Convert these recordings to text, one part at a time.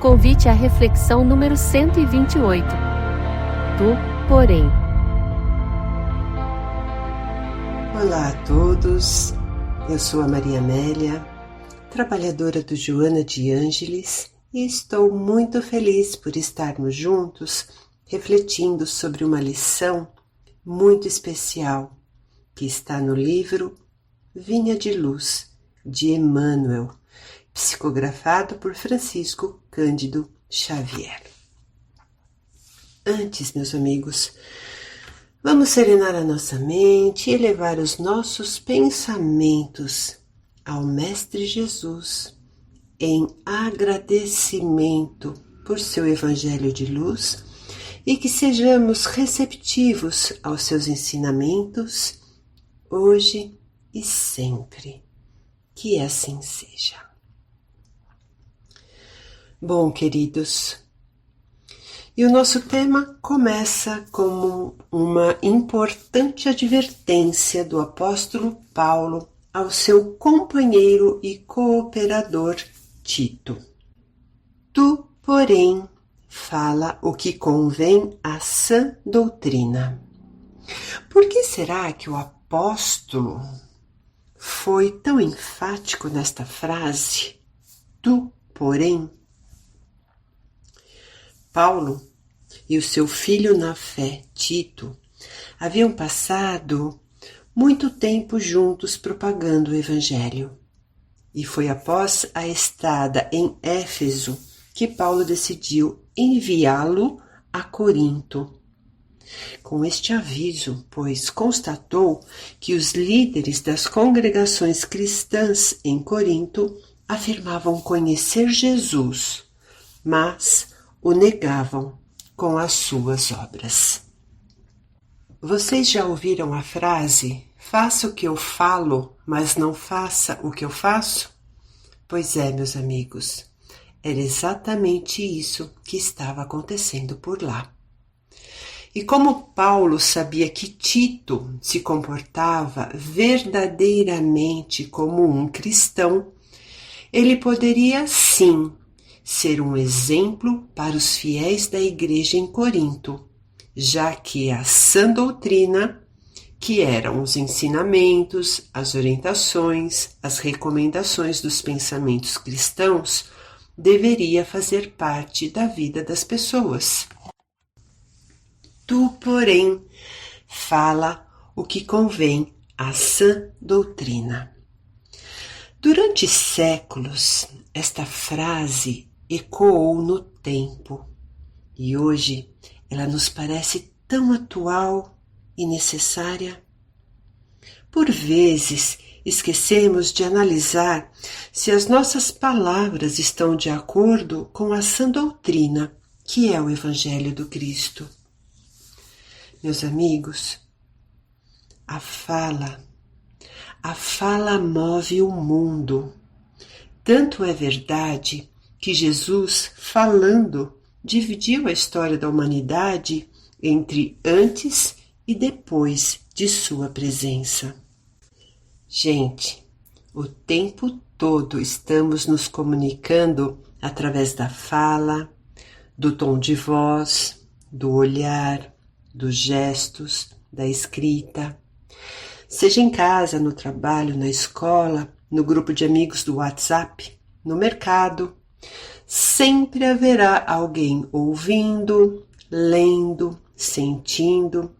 Convite à reflexão número 128. Tu, porém. Olá a todos, eu sou a Maria Amélia, trabalhadora do Joana de Ângeles, e estou muito feliz por estarmos juntos refletindo sobre uma lição muito especial que está no livro Vinha de Luz, de Emmanuel, psicografado por Francisco Cândido Xavier. Antes, meus amigos, vamos serenar a nossa mente e elevar os nossos pensamentos ao Mestre Jesus em agradecimento por seu Evangelho de luz e que sejamos receptivos aos seus ensinamentos hoje e sempre. Que assim seja. Bom, queridos, e o nosso tema começa como uma importante advertência do apóstolo Paulo ao seu companheiro e cooperador Tito. Tu, porém, fala o que convém à sã doutrina. Por que será que o apóstolo foi tão enfático nesta frase? Tu, porém. Paulo e o seu filho na fé, Tito, haviam passado muito tempo juntos propagando o Evangelho. E foi após a estada em Éfeso que Paulo decidiu enviá-lo a Corinto. Com este aviso, pois constatou que os líderes das congregações cristãs em Corinto afirmavam conhecer Jesus, mas o negavam com as suas obras. Vocês já ouviram a frase: faça o que eu falo, mas não faça o que eu faço? Pois é, meus amigos, era exatamente isso que estava acontecendo por lá. E como Paulo sabia que Tito se comportava verdadeiramente como um cristão, ele poderia sim ser um exemplo para os fiéis da igreja em Corinto, já que a sã doutrina, que eram os ensinamentos, as orientações, as recomendações dos pensamentos cristãos, deveria fazer parte da vida das pessoas. Tu, porém, fala o que convém à sã doutrina. Durante séculos, esta frase ecoou no tempo e hoje ela nos parece tão atual e necessária. Por vezes, esquecemos de analisar se as nossas palavras estão de acordo com a sã doutrina, que é o Evangelho do Cristo. Meus amigos, a fala move o mundo. Tanto é verdade que Jesus, falando, dividiu a história da humanidade entre antes e depois de sua presença. Gente, o tempo todo estamos nos comunicando através da fala, do tom de voz, do olhar, dos gestos, da escrita. Seja em casa, no trabalho, na escola, no grupo de amigos do WhatsApp, no mercado, sempre haverá alguém ouvindo, lendo, sentindo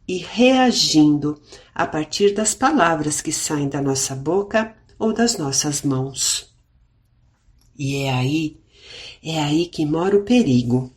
e reagindo a partir das palavras que saem da nossa boca ou das nossas mãos. E é aí que mora o perigo.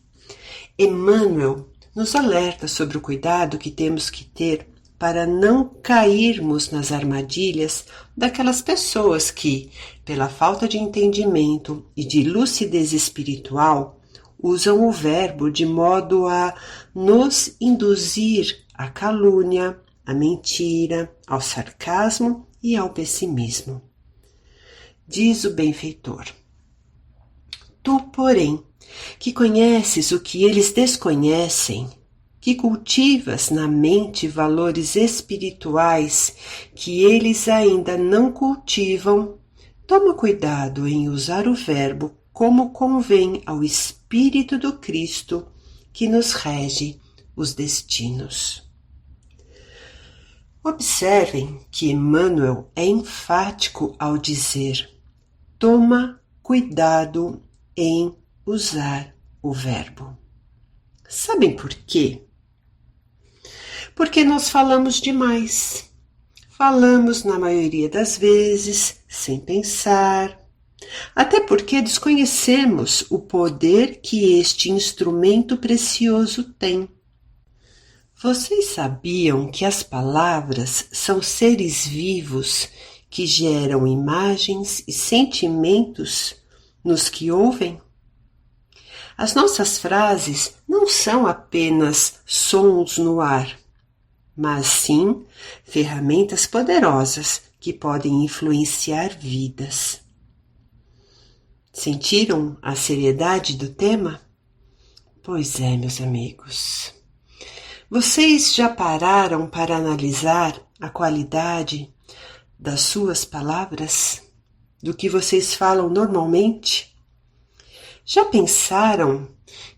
Emmanuel nos alerta sobre o cuidado que temos que ter para não cairmos nas armadilhas daquelas pessoas que, pela falta de entendimento e de lucidez espiritual, usam o verbo de modo a nos induzir à calúnia, à mentira, ao sarcasmo e ao pessimismo. Diz o benfeitor: Tu, porém, que conheces o que eles desconhecem, que cultivas na mente valores espirituais que eles ainda não cultivam, toma cuidado em usar o verbo como convém ao Espírito do Cristo que nos rege os destinos. Observem que Emmanuel é enfático ao dizer: toma cuidado em usar o verbo. Sabem por quê? Porque nós falamos demais. Falamos na maioria das vezes, sem pensar. Até porque desconhecemos o poder que este instrumento precioso tem. Vocês sabiam que as palavras são seres vivos que geram imagens e sentimentos nos que ouvem? As nossas frases não são apenas sons no ar, mas sim ferramentas poderosas que podem influenciar vidas. Sentiram a seriedade do tema? Pois é, meus amigos. Vocês já pararam para analisar a qualidade das suas palavras? Do que vocês falam normalmente? Já pensaram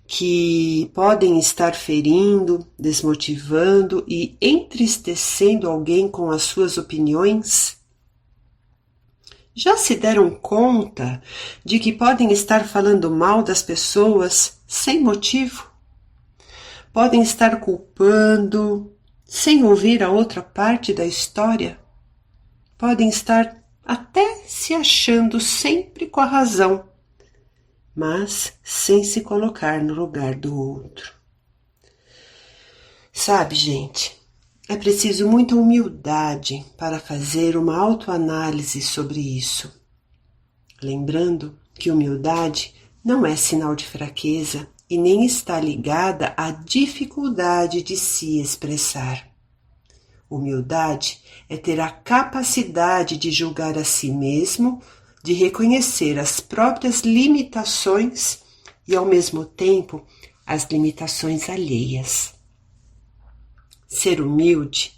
que podem estar ferindo, desmotivando e entristecendo alguém com as suas opiniões? Já se deram conta de que podem estar falando mal das pessoas sem motivo? Podem estar culpando sem ouvir a outra parte da história? Podem estar até se achando sempre com a razão, mas sem se colocar no lugar do outro. Sabe, gente, é preciso muita humildade para fazer uma autoanálise sobre isso. Lembrando que humildade não é sinal de fraqueza e nem está ligada à dificuldade de se expressar. Humildade é ter a capacidade de julgar a si mesmo, de reconhecer as próprias limitações e, ao mesmo tempo, as limitações alheias. Ser humilde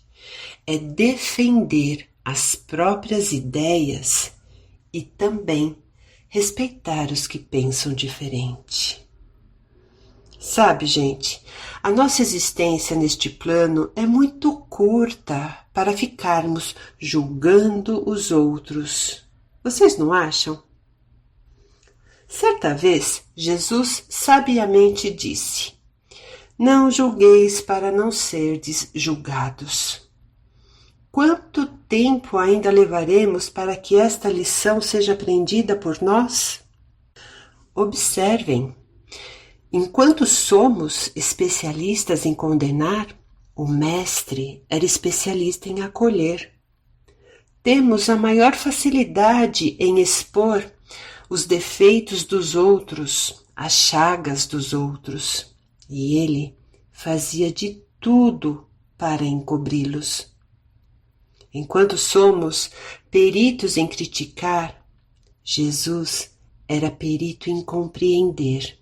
é defender as próprias ideias e também respeitar os que pensam diferente. Sabe, gente, a nossa existência neste plano é muito curta para ficarmos julgando os outros. Vocês não acham? Certa vez, Jesus sabiamente disse: não julgueis para não serdes julgados. Quanto tempo ainda levaremos para que esta lição seja aprendida por nós? Observem, enquanto somos especialistas em condenar, o Mestre era especialista em acolher. Temos a maior facilidade em expor os defeitos dos outros, as chagas dos outros, e ele fazia de tudo para encobri-los. Enquanto somos peritos em criticar, Jesus era perito em compreender.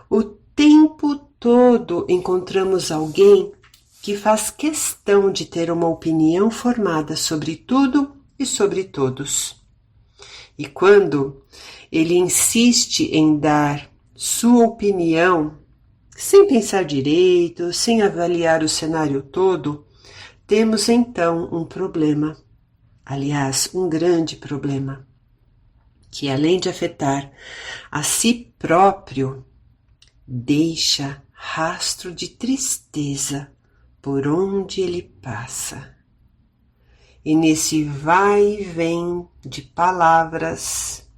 O tempo todo encontramos alguém que faz questão de ter uma opinião formada sobre tudo e sobre todos. E quando ele insiste em dar sua opinião, sem pensar direito, sem avaliar o cenário todo, temos então um problema. Aliás, um grande problema, que além de afetar a si próprio, deixa rastro de tristeza por onde ele passa. E nesse vai e vem de palavras,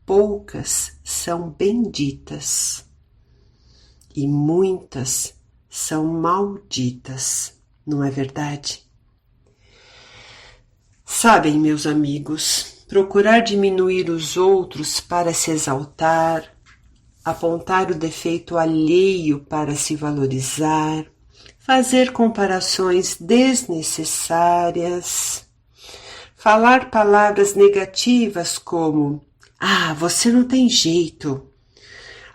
poucas são benditas e muitas são malditas, não é verdade? Sabem, meus amigos, procurar diminuir os outros para se exaltar, apontar o defeito alheio para se valorizar, fazer comparações desnecessárias, falar palavras negativas como: ah, você não tem jeito,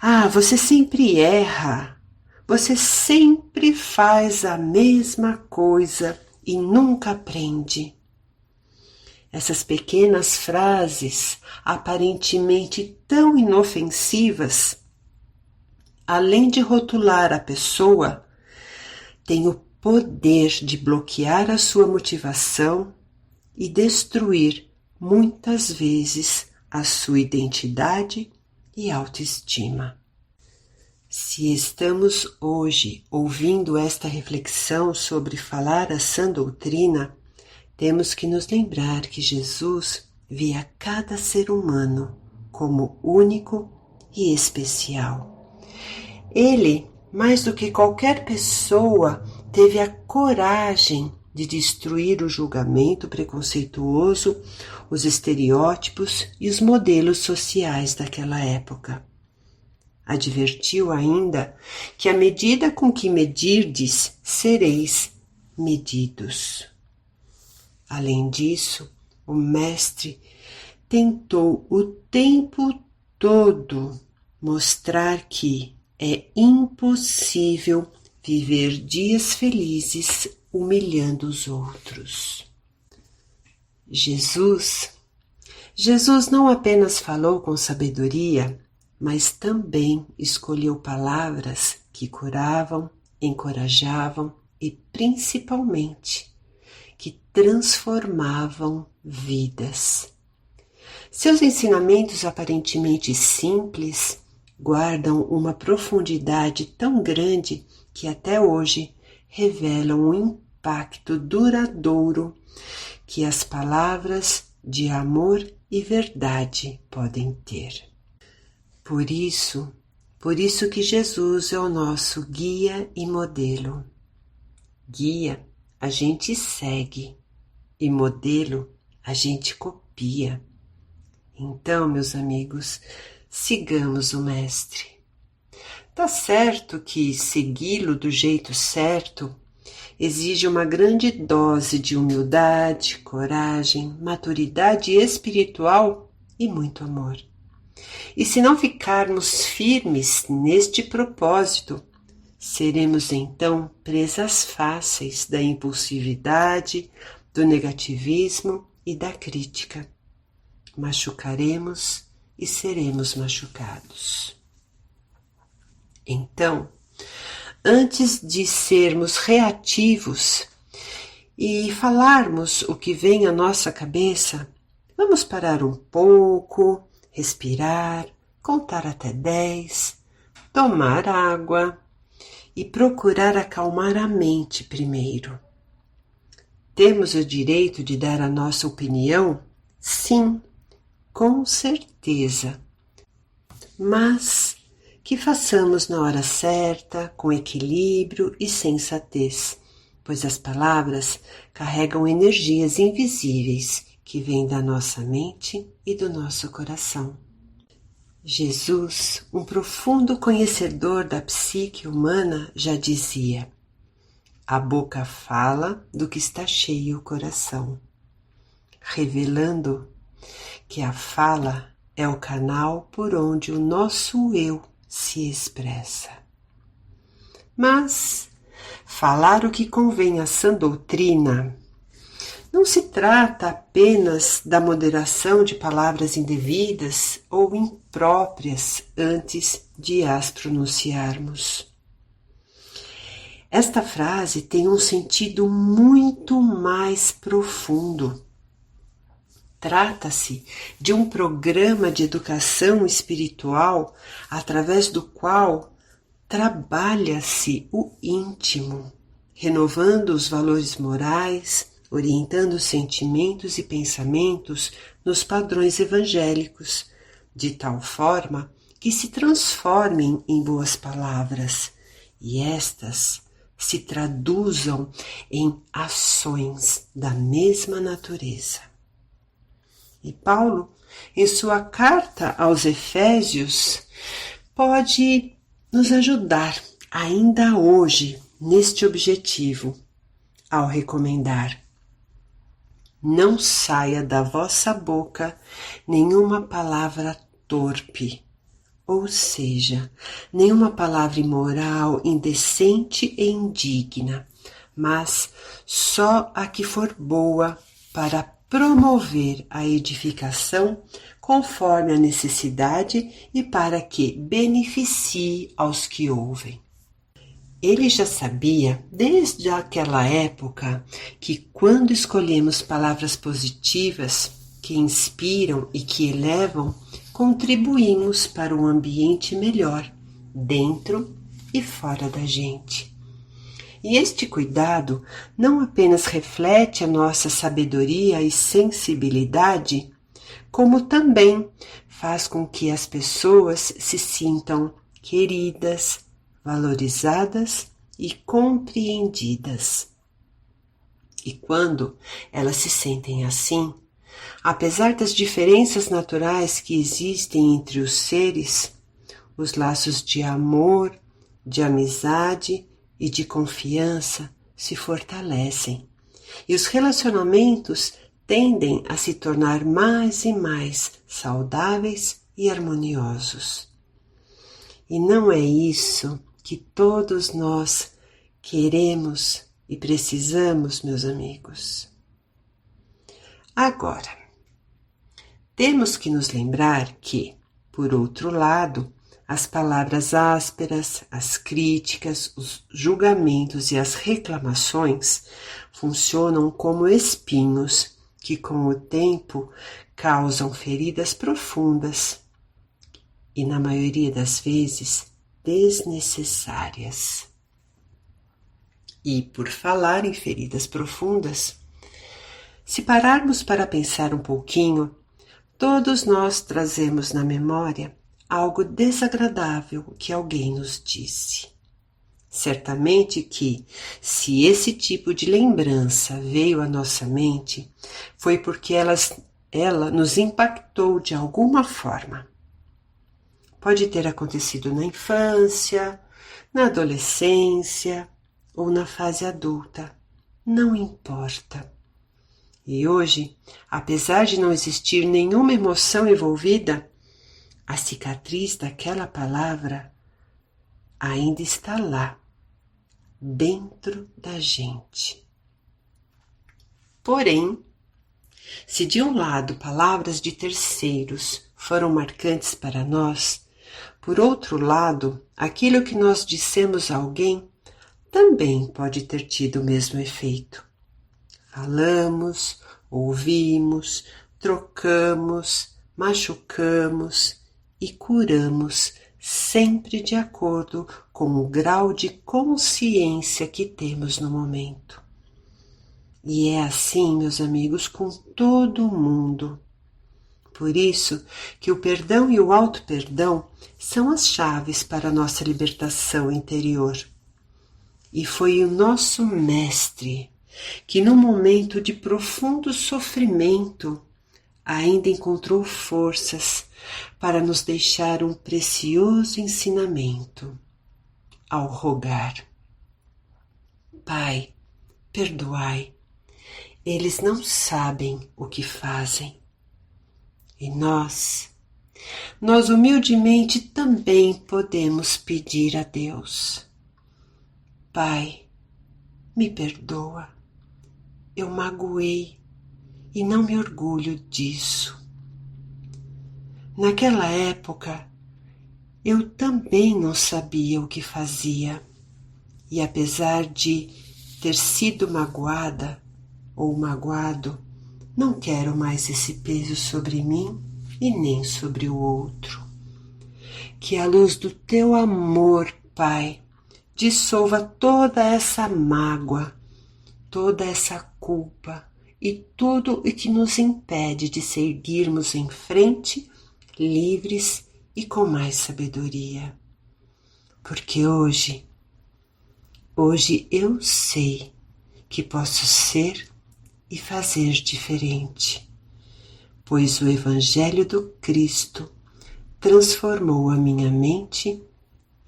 ah, você sempre erra, você sempre faz a mesma coisa e nunca aprende. essas pequenas frases, aparentemente tão inofensivas, além de rotular a pessoa, têm o poder de bloquear a sua motivação e destruir, muitas vezes, a sua identidade e autoestima. Se estamos hoje ouvindo esta reflexão sobre falar a sã doutrina, temos que nos lembrar que Jesus via cada ser humano como único e especial. Ele, mais do que qualquer pessoa, teve a coragem de destruir o julgamento preconceituoso, os estereótipos e os modelos sociais daquela época. Advertiu ainda que à medida com que medirdes, sereis medidos. Além disso, o Mestre tentou o tempo todo mostrar que é impossível viver dias felizes humilhando os outros. Jesus não apenas falou com sabedoria, mas também escolheu palavras que curavam, encorajavam e, principalmente, que transformavam vidas. Seus ensinamentos aparentemente simples guardam uma profundidade tão grande que até hoje revelam um impacto duradouro que as palavras de amor e verdade podem ter. Por isso que Jesus é o nosso guia e modelo. Guia a gente segue e modelo a gente copia. Então, meus amigos, sigamos o Mestre. Tá certo que segui-lo do jeito certo exige uma grande dose de humildade, coragem, maturidade espiritual e muito amor. E se não ficarmos firmes neste propósito, seremos então presas fáceis da impulsividade, do negativismo e da crítica. Machucaremos e seremos machucados. Então, antes de sermos reativos e falarmos o que vem à nossa cabeça, vamos parar um pouco, respirar, contar até 10, tomar água e procurar acalmar a mente primeiro. Temos o direito de dar a nossa opinião? Sim, com certeza. Mas que façamos na hora certa, com equilíbrio e sensatez, pois as palavras carregam energias invisíveis que vêm da nossa mente e do nosso coração. Jesus, um profundo conhecedor da psique humana, já dizia: a boca fala do que está cheio o coração, revelando que a fala é o canal por onde o nosso eu se expressa. Mas falar o que convém à sã doutrina não se trata apenas da moderação de palavras indevidas ou impróprias antes de as pronunciarmos. Esta frase tem um sentido muito mais profundo. Trata-se de um programa de educação espiritual através do qual trabalha-se o íntimo, renovando os valores morais, orientando os sentimentos e pensamentos nos padrões evangélicos, de tal forma que se transformem em boas palavras e estas se traduzam em ações da mesma natureza. E Paulo, em sua carta aos Efésios, pode nos ajudar ainda hoje neste objetivo, ao recomendar: não saia da vossa boca nenhuma palavra torpe, ou seja, nenhuma palavra imoral, indecente e indigna, mas só a que for boa para promover a edificação conforme a necessidade e para que beneficie aos que ouvem. Ele já sabia, desde aquela época, que quando escolhemos palavras positivas, que inspiram e que elevam, contribuímos para um ambiente melhor, dentro e fora da gente. E este cuidado não apenas reflete a nossa sabedoria e sensibilidade, como também faz com que as pessoas se sintam queridas, valorizadas e compreendidas. E quando elas se sentem assim, apesar das diferenças naturais que existem entre os seres, os laços de amor, de amizade e de confiança se fortalecem e os relacionamentos tendem a se tornar mais e mais saudáveis e harmoniosos. E não é isso que todos nós queremos e precisamos, meus amigos. Agora, temos que nos lembrar que, por outro lado, as palavras ásperas, as críticas, os julgamentos e as reclamações funcionam como espinhos que, com o tempo, causam feridas profundas e, na maioria das vezes, desnecessárias. E, por falar em feridas profundas, se pararmos para pensar um pouquinho, todos nós trazemos na memória algo desagradável que alguém nos disse. Certamente que, se esse tipo de lembrança veio à nossa mente, foi porque ela nos impactou de alguma forma. Pode ter acontecido na infância, na adolescência ou na fase adulta, não importa. E hoje, apesar de não existir nenhuma emoção envolvida, a cicatriz daquela palavra ainda está lá, dentro da gente. Porém, se de um lado palavras de terceiros foram marcantes para nós, por outro lado, aquilo que nós dissemos a alguém também pode ter tido o mesmo efeito. Falamos, ouvimos, trocamos, machucamos e curamos, sempre de acordo com o grau de consciência que temos no momento. E é assim, meus amigos, com todo mundo. Por isso que o perdão e o auto-perdão são as chaves para a nossa libertação interior. E foi o nosso mestre que, num momento de profundo sofrimento, ainda encontrou forças para nos deixar um precioso ensinamento ao rogar: Pai, perdoai, eles não sabem o que fazem. E nós humildemente também podemos pedir a Deus: Pai, me perdoa, eu magoei e não me orgulho disso. Naquela época, eu também não sabia o que fazia, e apesar de ter sido magoada ou magoado, não quero mais esse peso sobre mim e nem sobre o outro. Que a luz do teu amor, Pai, dissolva toda essa mágoa, toda essa culpa e tudo o que nos impede de seguirmos em frente, livres e com mais sabedoria. Porque hoje eu sei que posso ser e fazer diferente, pois o Evangelho do Cristo transformou a minha mente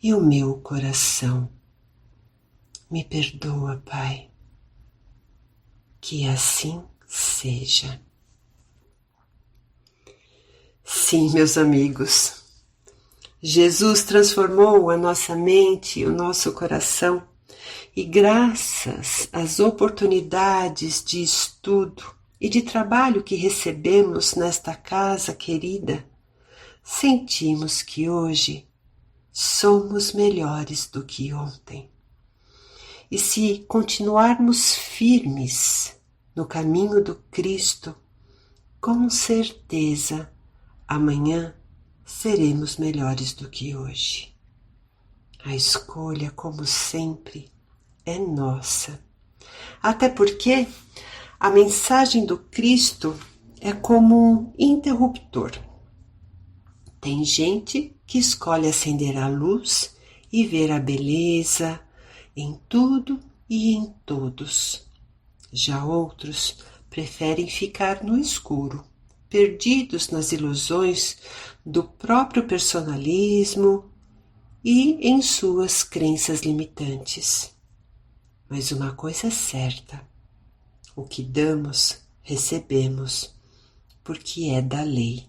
e o meu coração. Me perdoa, Pai. Que assim seja. Sim, meus amigos, Jesus transformou a nossa mente e o nosso coração, e graças às oportunidades de estudo e de trabalho que recebemos nesta casa querida, sentimos que hoje somos melhores do que ontem. E se continuarmos firmes no caminho do Cristo, com certeza amanhã seremos melhores do que hoje. A escolha, como sempre, é nossa. Até porque a mensagem do Cristo é como um interruptor. Tem gente que escolhe acender a luz e ver a beleza em tudo e em todos. Já outros preferem ficar no escuro, perdidos nas ilusões do próprio personalismo e em suas crenças limitantes. Mas uma coisa é certa: o que damos, recebemos, porque é da lei.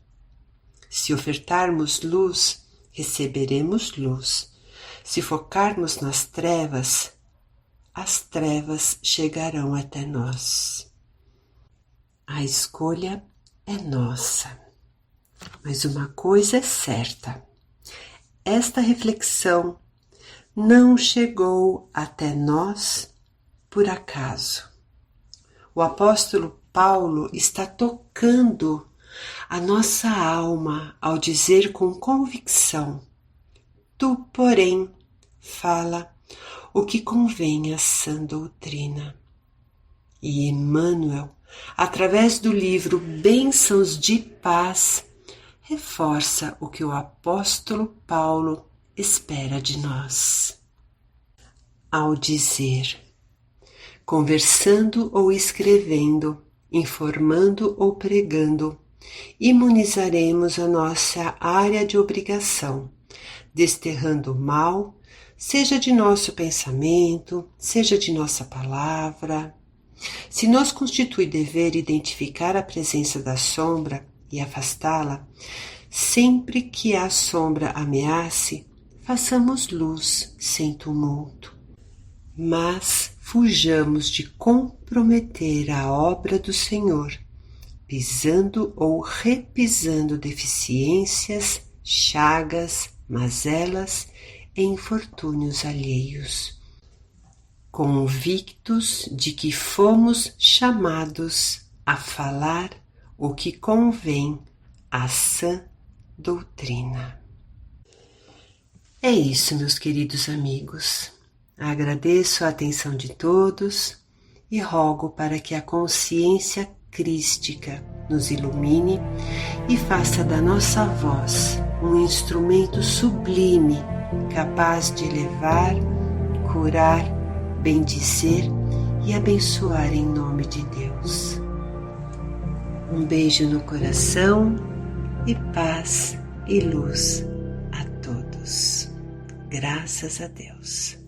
Se ofertarmos luz, receberemos luz. Se focarmos nas trevas, as trevas chegarão até nós. A escolha é nossa. Mas uma coisa é certa: esta reflexão não chegou até nós por acaso. O apóstolo Paulo está tocando a nossa alma ao dizer com convicção: tu, porém, fala o que convém à sã doutrina. E Emmanuel, através do livro Bênçãos de Paz, reforça o que o apóstolo Paulo espera de nós. Ao dizer: conversando ou escrevendo, informando ou pregando, imunizaremos a nossa área de obrigação, desterrando o mal, seja de nosso pensamento, seja de nossa palavra. Se nos constitui dever identificar a presença da sombra e afastá-la, sempre que a sombra ameace, façamos luz sem tumulto. Mas fujamos de comprometer a obra do Senhor, pisando ou repisando deficiências, chagas, mazelas e infortúnios alheios, convictos de que fomos chamados a falar o que convém à sã doutrina. É isso, meus queridos amigos. Agradeço a atenção de todos e rogo para que a consciência crística nos ilumine e faça da nossa voz um instrumento sublime, capaz de elevar, curar, bendizer e abençoar em nome de Deus. Um beijo no coração e paz e luz a todos. Graças a Deus.